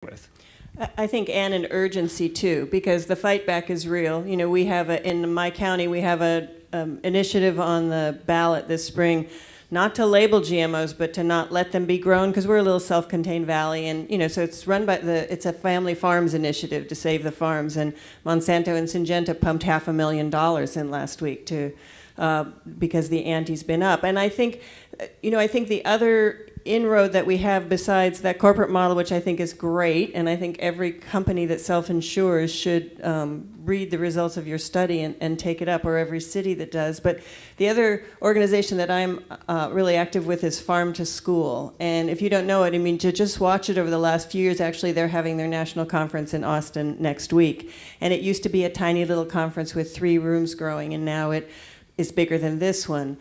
with. I think, and an urgency too, because the fight back is real. You know, we have in my county, we have a initiative on the ballot this spring, not to label GMOs, but to not let them be grown, because we're a little self-contained valley, and you know, so it's run by it's a family farms initiative to save the farms, and Monsanto and Syngenta pumped $500,000 in last week to because the ante's been up, and I think, you know, I think the other inroad that we have besides that corporate model, which I think is great, and I think every company that self-insures should read the results of your study and take it up, or every city that does. But the other organization that I'm really active with is Farm to School. And if you don't know it, I mean, to just watch it over the last few years, actually they're having their national conference in Austin next week. And it used to be a tiny little conference with 3 rooms growing, and now it is bigger than this one.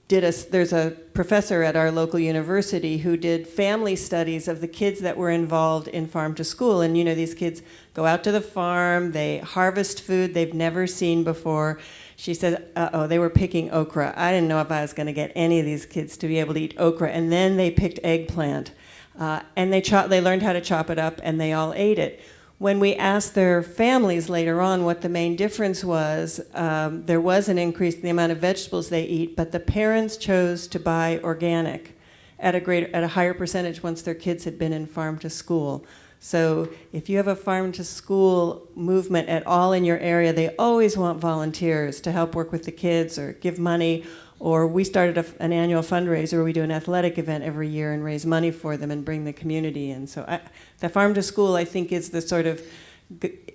There's a professor at our local university who did family studies of the kids that were involved in Farm to School. And you know, these kids go out to the farm, they harvest food they've never seen before. She said, they were picking okra. I didn't know if I was going to get any of these kids to be able to eat okra. And then they picked eggplant. And they learned how to chop it up, and they all ate it. When we asked their families later on what the main difference was, there was an increase in the amount of vegetables they eat, but the parents chose to buy organic at a higher percentage once their kids had been in Farm to School. So if you have a Farm to School movement at all in your area, they always want volunteers to help work with the kids or give money. Or we started an annual fundraiser where we do an athletic event every year and raise money for them and bring the community in. So the Farm to School, I think, is the sort of,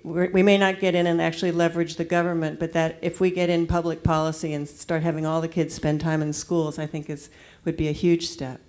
we may not get in and actually leverage the government, but that if we get in public policy and start having all the kids spend time in schools, I think would be a huge step.